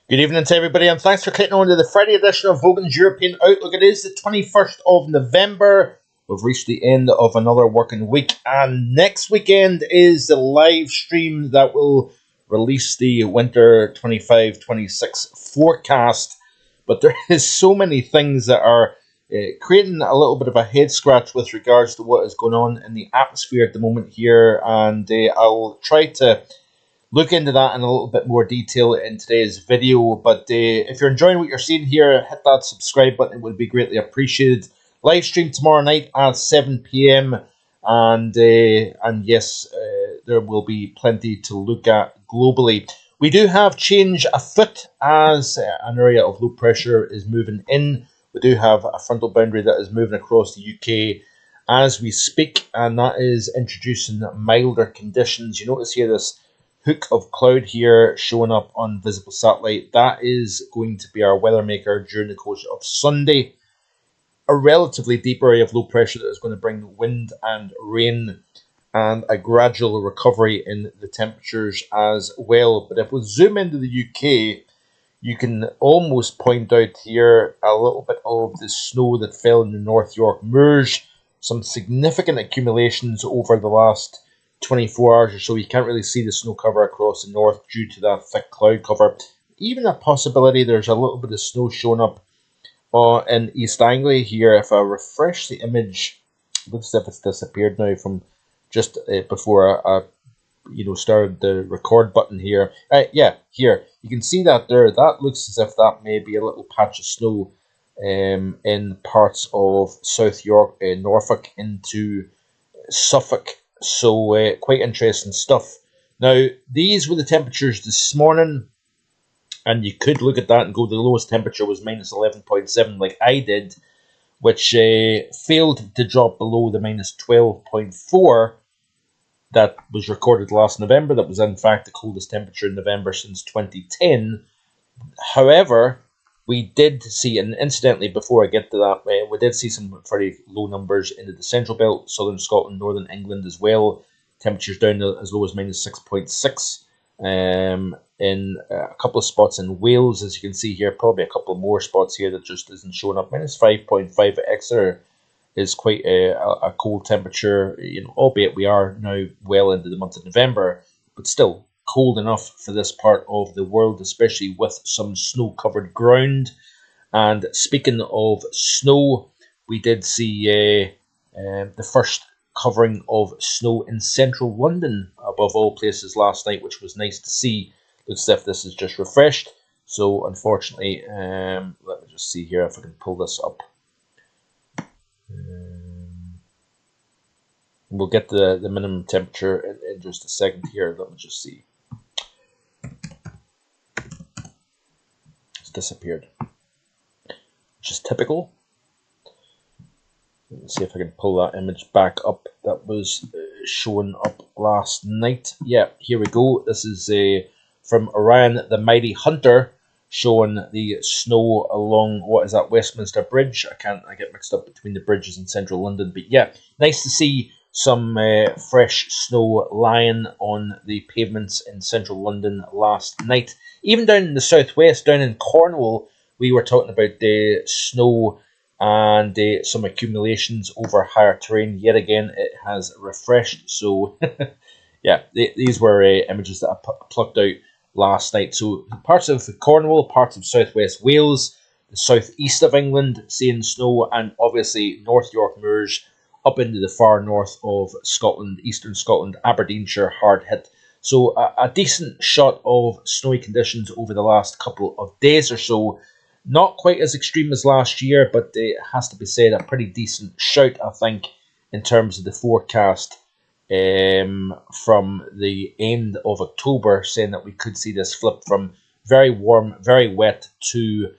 Good evening to everybody, and thanks for clicking on to the Friday edition of Hogan's European Outlook. It is the 21st of November. We've reached the end of another working week, and next weekend is the live stream that will release the Winter 25-26 forecast. But there is so many things that are creating a little bit of a head scratch with regards to what is going on in the atmosphere at the moment here, and I'll try to look into that in a little bit more detail in today's video. But if you're enjoying what you're seeing here, hit that subscribe button. It would be greatly appreciated. Live stream tomorrow night at 7 p.m. And yes, there will be plenty to look at globally. We do have change afoot as an area of low pressure is moving in. We do have a frontal boundary that is moving across the UK as we speak, and that is introducing milder conditions. You notice here this hook of cloud here showing up on visible satellite. That is going to be our weather maker during the course of Sunday. A relatively deep area of low pressure that is going to bring wind and rain and a gradual recovery in the temperatures as well. But if we zoom into the UK, you can almost point out here a little bit of the snow that fell in the North York Moors. Some significant accumulations over the last 24 hours or so. You can't really see the snow cover across the north due to that thick cloud cover. Even a possibility there's a little bit of snow showing up in East Anglia here. If I refresh the image, it looks as if it's disappeared now from just before I started the record button here. Yeah, here you can see that there. That looks as if that may be a little patch of snow in parts of South York, Norfolk into Suffolk. So quite interesting stuff. Now, these were the temperatures this morning, and you could look at that and go, the lowest temperature was minus 11.7 like I did, which failed to drop below the minus 12.4 that was recorded last November. That was in fact the coldest temperature in November since 2010. However, we did see, and incidentally, before I get to that, we did see some very low numbers into the Central Belt, Southern Scotland, Northern England as well. Temperatures down as low as minus 6.6 in a couple of spots in Wales, as you can see here. Probably a couple more spots here that just isn't showing up. Minus 5.5 at Exeter is quite a cold temperature, albeit we are now well into the month of November, but still cold enough for this part of the world, especially with some snow-covered ground. And speaking of snow, we did see the first covering of snow in central London, above all places, last night, which was nice to see. Looks as if this is just refreshed. So, unfortunately, let me just see here if I can pull this up. We'll get the minimum temperature in just a second here. Let me just see. Disappeared, which is typical. Let's see if I can pull that image back up that was showing up last night. Yeah, here we go. This is from Orion the Mighty Hunter, showing the snow along, what is that, Westminster Bridge. I get mixed up between the bridges in central London, but yeah, nice to see some fresh snow lying on the pavements in central London last night. Even down in the southwest, down in Cornwall, we were talking about the snow and some accumulations over higher terrain. Yet again, it has refreshed. So, yeah, these were images that I plucked out last night. So, parts of Cornwall, parts of southwest Wales, the southeast of England, seeing snow, and obviously North York Moors up into the far north of Scotland, eastern Scotland, Aberdeenshire, hard hit. So a decent shot of snowy conditions over the last couple of days or so. Not quite as extreme as last year, but it has to be said, a pretty decent shout, I think, in terms of the forecast from the end of October, saying that we could see this flip from very warm, very wet to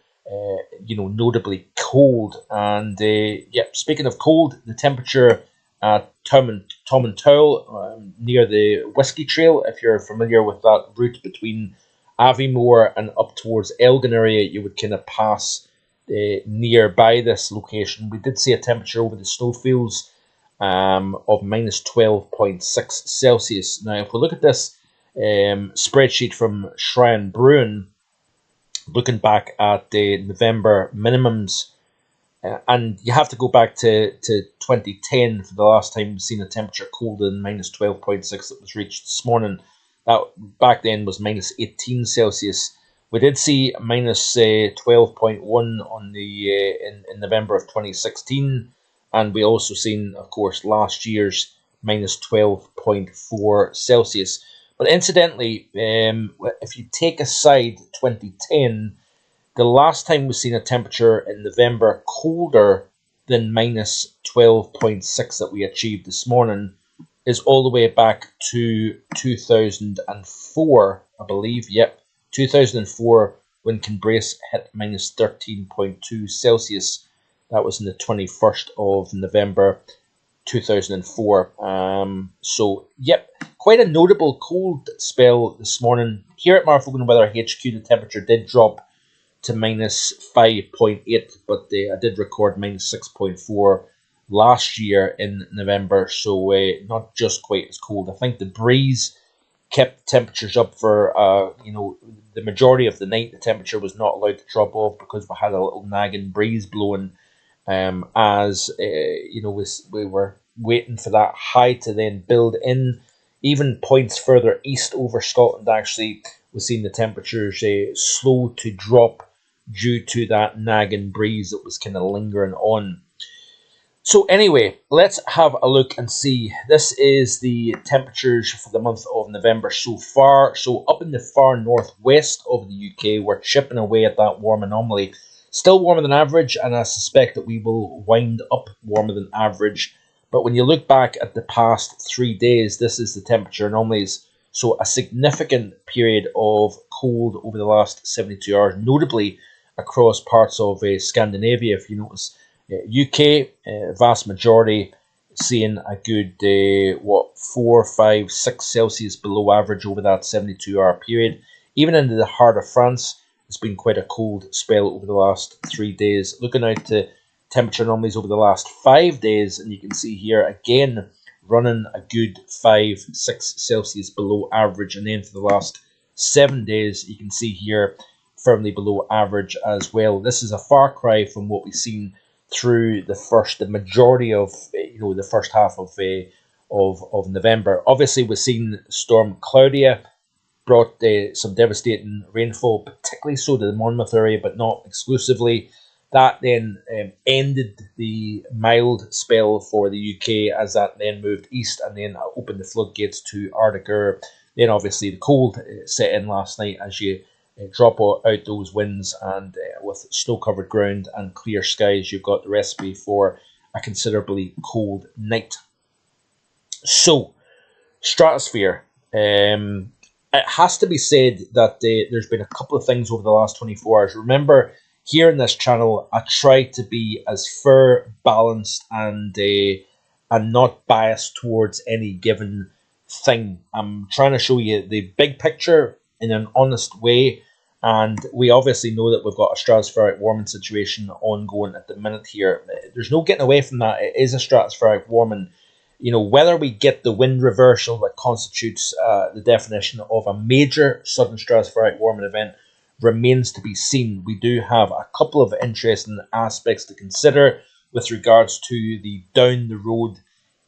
notably cold. And yeah, speaking of cold, the temperature at Tom and Towel, near the Whiskey Trail, if you're familiar with that route between Aviemore and up towards Elgin area, you would kind of pass nearby this location. We did see a temperature over the snowfields of minus 12.6 Celsius. Now, if we look at this spreadsheet from Shrine Bruin, looking back at the November minimums, and you have to go back to 2010 for the last time we've seen a temperature colder than minus 12.6 that was reached this morning. That back then was minus 18 Celsius. We did see minus 12.1 on the in November of 2016, and we also seen, of course, last year's minus 12.4 Celsius. But incidentally, if you take aside 2010, the last time we've seen a temperature in November colder than minus 12.6 that we achieved this morning is all the way back to 2004, I believe. Yep, 2004, when Kinbrace hit minus 13.2 Celsius. That was on the 21st of November 2004. So, yep, quite a notable cold spell this morning. Here at Marfogan Weather HQ, the temperature did drop to minus 5.8, but I did record minus 6.4 last year in November, so not just quite as cold. I think the breeze kept temperatures up for the majority of the night. The temperature was not allowed to drop off because we had a little nagging breeze blowing, as we were waiting for that high to then build in. Even points further east over Scotland, actually, we've seen the temperatures slow to drop due to that nagging breeze that was kind of lingering on. So anyway, let's have a look and see. This is the temperatures for the month of November so far. So up in the far northwest of the UK, we're chipping away at that warm anomaly. Still warmer than average, and I suspect that we will wind up warmer than average. But when you look back at the past 3 days, this is the temperature anomalies. So a significant period of cold over the last 72 hours, notably across parts of Scandinavia. If you notice, UK, vast majority seeing a good 4, 5, 6 Celsius below average over that 72-hour period. Even into the heart of France, it's been quite a cold spell over the last 3 days. Looking out to temperature anomalies over the last 5 days, and you can see here again running a good 5, 6 Celsius below average, and then for the last 7 days, you can see here firmly below average as well. This is a far cry from what we've seen through the majority of the first half of November. Obviously, we've seen Storm Claudia brought some devastating rainfall, particularly so to the Monmouth area, but not exclusively. That then ended the mild spell for the UK as that then moved east and then opened the floodgates to Arctic air. Then obviously the cold set in last night as you drop out those winds, and with snow-covered ground and clear skies, you've got the recipe for a considerably cold night. So, stratosphere. It has to be said that there's been a couple of things over the last 24 hours. Remember, here in this channel, I try to be as fair, balanced, and not biased towards any given thing. I'm trying to show you the big picture in an honest way, and we obviously know that we've got a stratospheric warming situation ongoing at the minute here. There's no getting away from that. It is a stratospheric warming. Whether we get the wind reversal that constitutes the definition of a major sudden stratospheric warming event remains to be seen. We do have a couple of interesting aspects to consider with regards to the down the road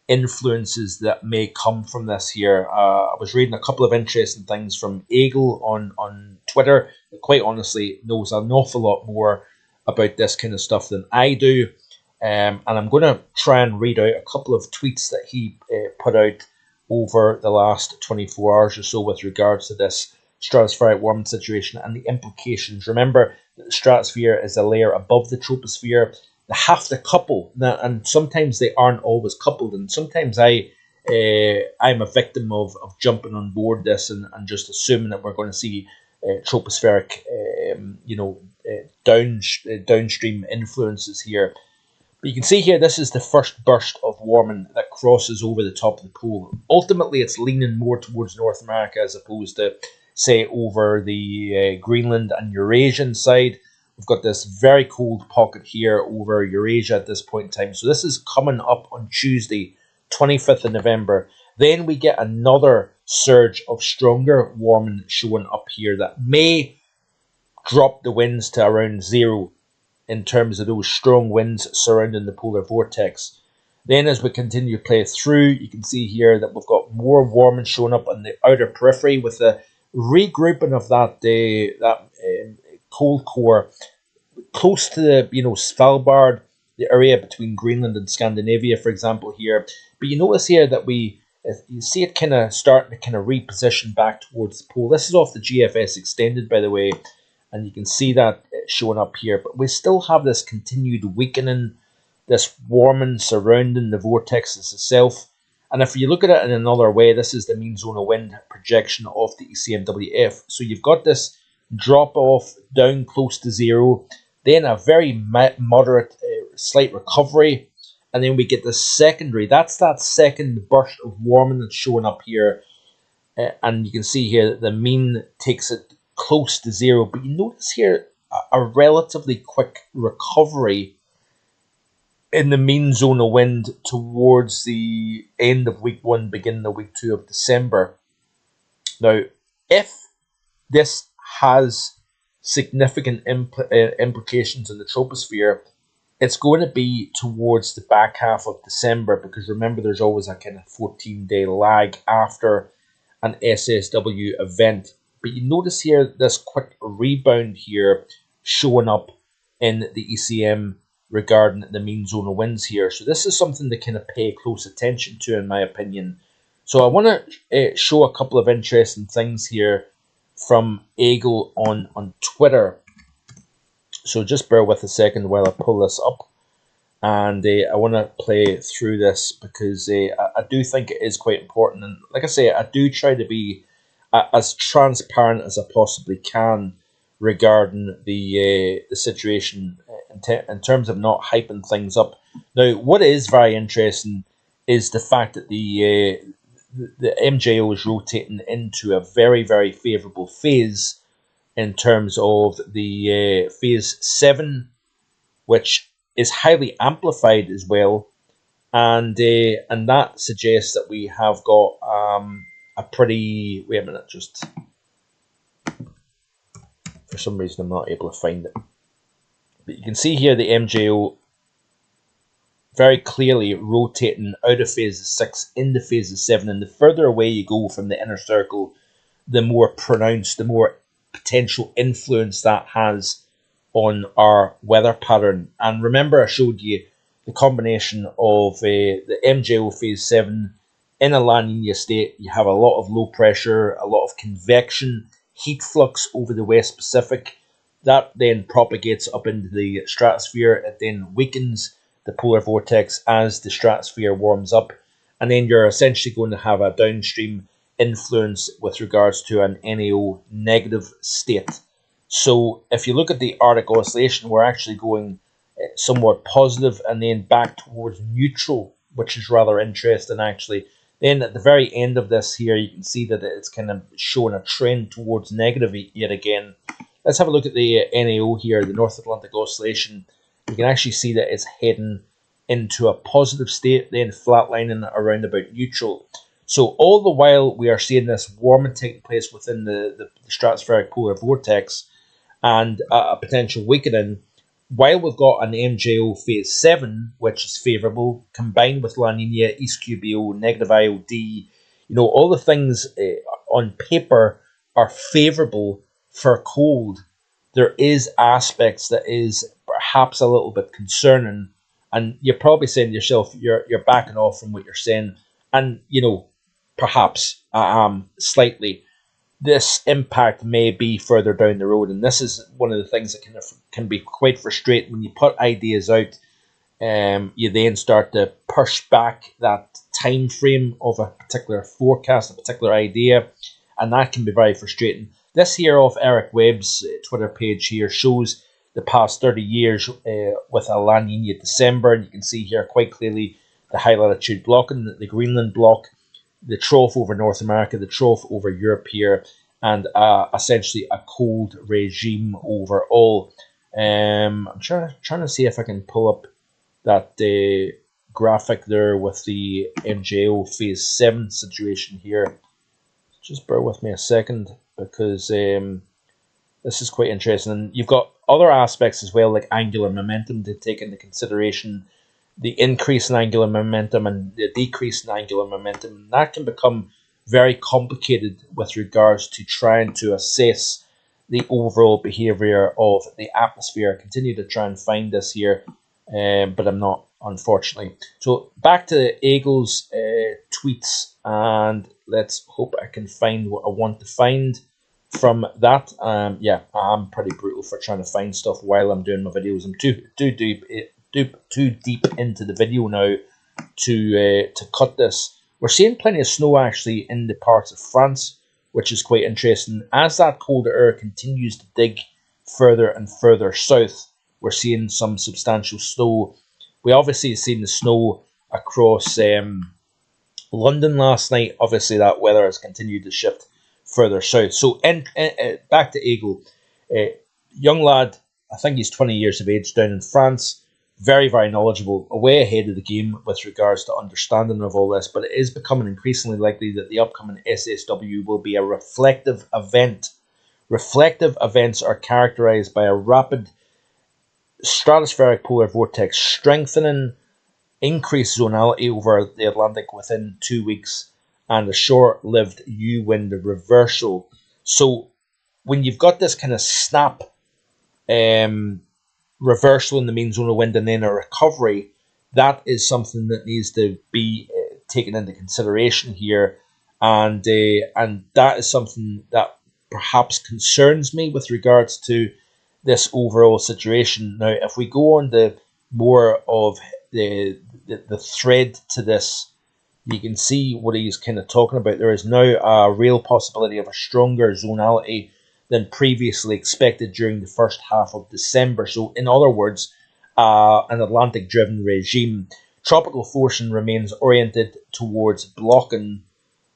influences that may come from this here. I was reading a couple of interesting things from Eagle on Twitter that quite honestly knows an awful lot more about this kind of stuff than I do. And I'm going to try and read out a couple of tweets that he put out over the last 24 hours or so with regards to this stratospheric warming situation and the implications. Remember that the stratosphere is a layer above the troposphere. They have to couple, and sometimes they aren't always coupled, and sometimes I'm a victim of jumping on board this and just assuming that we're going to see tropospheric downstream influences here. But you can see here, this is the first burst of warming that crosses over the top of the pole. Ultimately, it's leaning more towards North America as opposed to, say, over the Greenland and Eurasian side. We've got this very cold pocket here over Eurasia at this point in time. So this is coming up on Tuesday, 25th of November. Then we get another surge of stronger warming showing up here that may drop the winds to around 0 in terms of those strong winds surrounding the polar vortex. Then as we continue to play through, you can see here that we've got more warming showing up on the outer periphery with the regrouping of that cold core close to the Svalbard, the area between Greenland and Scandinavia, for example, here. But you notice here that you see it kind of starting to kind of reposition back towards the pole. This is off the GFS extended, by the way, and you can see that showing up here. But we still have this continued weakening, this warming surrounding the vortexes itself. And if you look at it in another way, this is the mean zone of wind projection of the ECMWF. So you've got this drop off down close to 0, then a very moderate slight recovery, and then we get the secondary. That's that second burst of warming that's showing up here, and you can see here that the mean takes it close to 0. But you notice here a relatively quick recovery in the mean zone of wind towards the end of week 1, beginning of week 2 of December. Now, if this has significant implications in the troposphere, it's going to be towards the back half of December, because remember, there's always a kind of 14-day lag after an SSW event. But you notice here this quick rebound here showing up in the ECM regarding the mean zone of winds here. So this is something to kind of pay close attention to, in my opinion. So I want to show a couple of interesting things here from Eagle on Twitter. So just bear with a second while I pull this up, and I want to play through this, because I do think it is quite important. And like I say, I do try to be as transparent as I possibly can regarding the situation in terms of not hyping things up. Now, what is very interesting is the fact that the MJO is rotating into a very, very favourable phase in terms of the phase 7, which is highly amplified as well, and that suggests that we have got a pretty. Wait a minute, just for some reason I'm not able to find it, but you can see here the MJO very clearly rotating out of phase 6 into phase 7, and the further away you go from the inner circle, the more pronounced, the more potential influence that has on our weather pattern. And remember, I showed you the combination of the MJO phase 7 in a La Nina state. You have a lot of low pressure, a lot of convection, heat flux over the West Pacific. That then propagates up into the stratosphere. It then weakens the polar vortex as the stratosphere warms up, and then you're essentially going to have a downstream influence with regards to an NAO negative state. So if you look at the Arctic oscillation, we're actually going somewhat positive and then back towards neutral, which is rather interesting actually. Then at the very end of this here, you can see that it's kind of showing a trend towards negative yet again. Let's have a look at the NAO here, the North Atlantic Oscillation. You can actually see that it's heading into a positive state, then flatlining around about neutral. So all the while we are seeing this warming taking place within the stratospheric polar vortex and a potential weakening, while we've got an MJO phase 7, which is favourable, combined with La Nina, East QBO, negative IOD, all the things on paper are favourable for cold. There is aspects that is perhaps a little bit concerning, and you're probably saying to yourself, you're backing off from what you're saying, and perhaps slightly. This impact may be further down the road, and this is one of the things that can be quite frustrating when you put ideas out. You then start to push back that time frame of a particular forecast, a particular idea, and that can be very frustrating. This here off Eric Webb's Twitter page here shows the past 30 years with a La Nina December, and you can see here quite clearly the high latitude block and the Greenland block, the trough over North America, the trough over Europe here, and essentially a cold regime overall. I'm trying to see if I can pull up that graphic there with the MJO phase 7 situation here. Just bear with me a second, because This is quite interesting. And you've got other aspects as well, like angular momentum to take into consideration. The increase in angular momentum and the decrease in angular momentum, that can become very complicated with regards to trying to assess the overall behavior of the atmosphere. I continue to try and find this here, but I'm not, unfortunately. So back to Eagle's tweets, and let's hope I can find what I want to find from that. Yeah, I'm pretty brutal for trying to find stuff while I'm doing my videos. I'm too deep into the video now to cut this. We're seeing plenty of snow actually in the parts of France, which is quite interesting. As that colder air continues to dig further and further south, we're seeing some substantial snow. We obviously have seen the snow across London last night. Obviously, that weather has continued to shift further south. So, back to Eagle. Young lad, I think he's 20 years of age, down in France. Very, very knowledgeable, way ahead of the game with regards to understanding of all this. But it is becoming increasingly likely that the upcoming SSW will be a reflective event. Reflective events are characterized by a rapid stratospheric polar vortex strengthening, increased zonality over the Atlantic within 2 weeks, and a short-lived U-wind reversal. So when you've got this kind of snap reversal in the main zone of wind and then a recovery, that is something that needs to be taken into consideration here, and that is something that perhaps concerns me with regards to this overall situation. Now, if we go on to more of the thread to this, you can see what he's kind of talking about. There is now a real possibility of a stronger zonality than previously expected during the first half of December. So, in other words, an Atlantic-driven regime. Tropical forcing remains oriented towards blocking.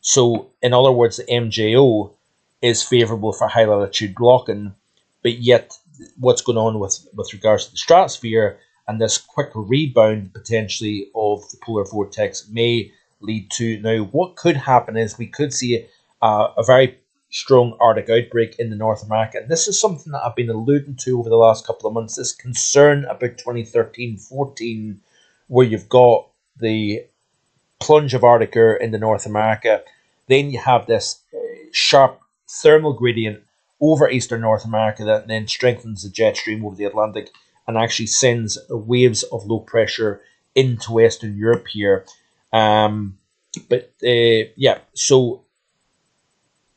So, in other words, the MJO is favourable for high latitude blocking, but yet what's going on with regards to the stratosphere and this quick rebound potentially of the polar vortex may lead to, now what could happen is we could see a very strong Arctic outbreak in the North America, and this is something that I've been alluding to over the last couple of months, this concern about 2013-14 where you've got the plunge of Arctic air into North America, then you have this sharp thermal gradient over eastern North America that then strengthens the jet stream over the Atlantic and actually sends waves of low pressure into Western Europe here. Yeah, so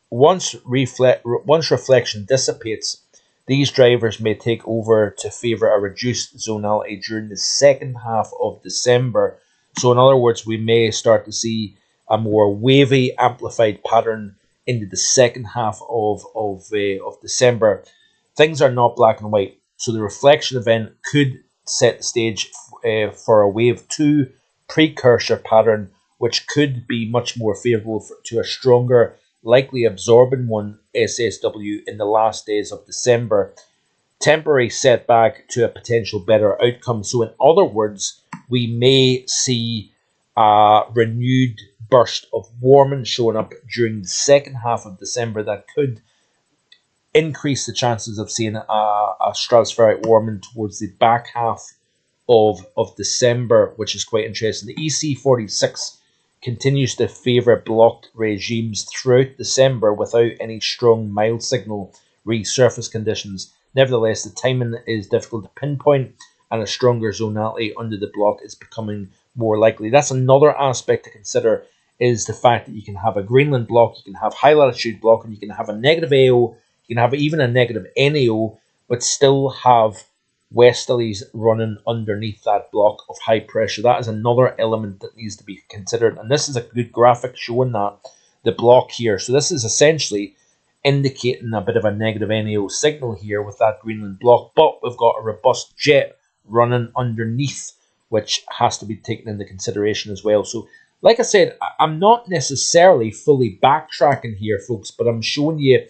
once reflection dissipates, these drivers may take over to favour a reduced zonality during the second half of December. So in other words, we may start to see a more wavy, amplified pattern into the second half of December. Things are not black and white. So the reflection event could set the stage for a wave 2 precursor pattern, which could be much more favourable to a stronger, likely absorbing one SSW in the last days of December. Temporary setback to a potential better outcome. So in other words, we may see a renewed burst of warming showing up during the second half of December that could increase the chances of seeing a stratospheric warming towards the back half of December, which is quite interesting. The EC46 continues to favour blocked regimes throughout December without any strong mild signal resurface conditions. Nevertheless, the timing is difficult to pinpoint, and a stronger zonality under the block is becoming more likely. That's another aspect to consider, is the fact that you can have a Greenland block, you can have high latitude block, and you can have a negative AO, you can have even a negative NAO, but still have westerlies running underneath that block of high pressure. That is another element that needs to be considered, and this is a good graphic showing that, the block here. So this is essentially indicating a bit of a negative NAO signal here with that Greenland block, but we've got a robust jet running underneath, which has to be taken into consideration as well. So like I said, I'm not necessarily fully backtracking here, folks, but I'm showing you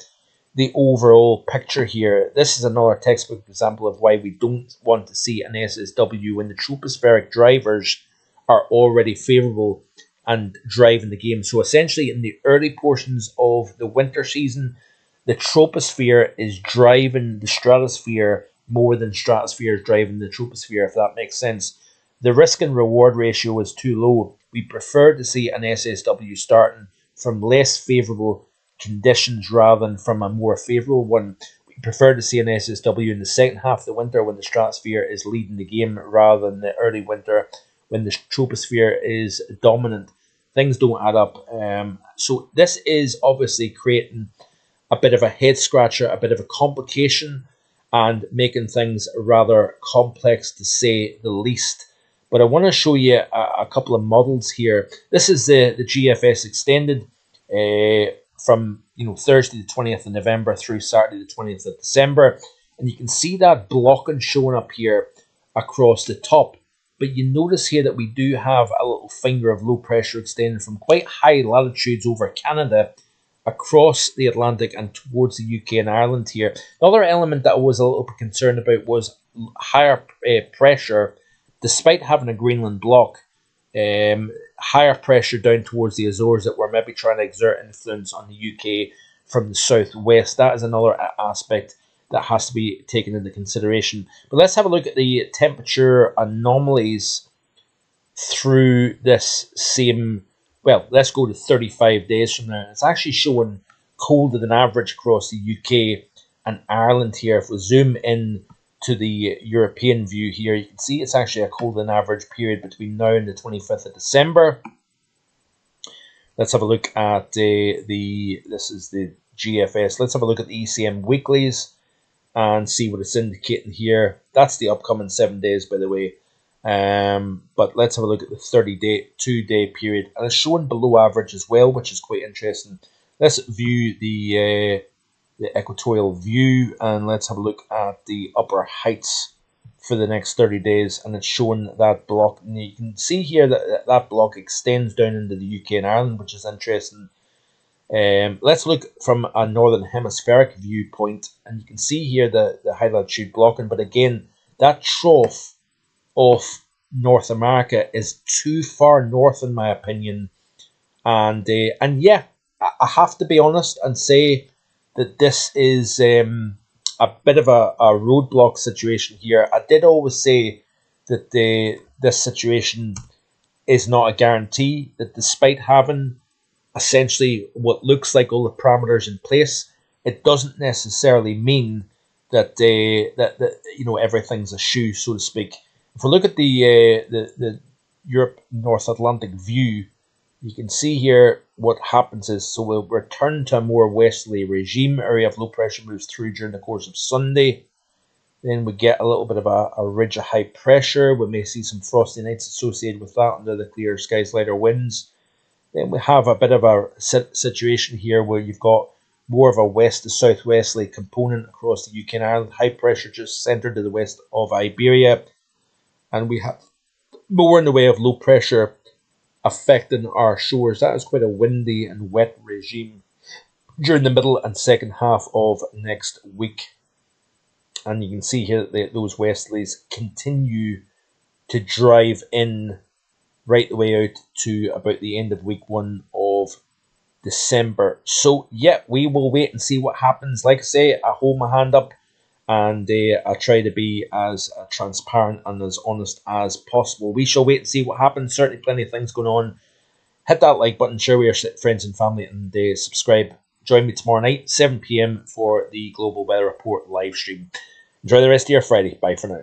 the overall picture here. This is another textbook example of why we don't want to see an SSW when the tropospheric drivers are already favourable and driving the game. So essentially in the early portions of the winter season, the troposphere is driving the stratosphere more than stratosphere is driving the troposphere, if that makes sense. The risk and reward ratio is too low. We prefer to see an SSW starting from less favourable conditions rather than from a more favourable one. We prefer to see an SSW in the second half of the winter when the stratosphere is leading the game rather than the early winter when the troposphere is dominant. Things don't add up. So this is obviously creating a bit of a head scratcher, a bit of a complication, and making things rather complex to say the least. But I want to show you a couple of models here. This is the GFS extended from Thursday the 20th of November through Saturday the 20th of December. And you can see that blocking showing up here across the top. But you notice here that we do have a little finger of low pressure extending from quite high latitudes over Canada across the Atlantic and towards the UK and Ireland here. The other element that I was a little bit concerned about was higher pressure, despite having a Greenland block, higher pressure down towards the Azores that we're maybe trying to exert influence on the UK from the southwest. That is another aspect that has to be taken into consideration. But let's have a look at the temperature anomalies through this same, well, let's go to 35 days from now. It's actually showing colder than average across the UK and Ireland here. If we zoom in to the European view here, you can see it's actually a colder than average period between now and the 25th of December. Let's have a look at this is the GFS. Let's have a look at the ECM weeklies and see what it's indicating here. That's the upcoming 7 days, by the way. But let's have a look at the 30-day, 2-day period. And it's showing below average as well, which is quite interesting. Let's view the equatorial view, and let's have a look at the upper heights for the next 30 days. And it's showing that block. And you can see here that that block extends down into the UK and Ireland, which is interesting. Let's look from a northern hemispheric viewpoint, and you can see here the high latitude blocking. But again, that trough of North America is too far north, in my opinion. And yeah, I have to be honest and say that this is a bit of a roadblock situation here. I did always say that this situation is not a guarantee, that despite having essentially what looks like all the parameters in place, it doesn't necessarily mean that everything's a shoe, so to speak. If we look at the Europe North Atlantic view, you can see here what happens is, so we'll return to a more westerly regime. Area of low pressure moves through during the course of Sunday. Then we get a little bit of a ridge of high pressure. We may see some frosty nights associated with that under the clear skies, lighter winds. Then we have a bit of a situation here where you've got more of a west to southwesterly component across the UK and Ireland. High pressure just centred to the west of Iberia. And we have more in the way of low pressure affecting our shores. That is quite a windy and wet regime during the middle and second half of next week. And you can see here that those westerlies continue to drive in right the way out to about the end of week 1 of December. So yeah, we will wait and see what happens. Like I say, I hold my hand up and I try to be as transparent and as honest as possible. We shall wait and see what happens. Certainly plenty of things going on. Hit that like button, share with your friends and family, and subscribe. Join me tomorrow night, 7 p.m. for the Global Weather Report live stream. Enjoy the rest of your Friday. Bye for now.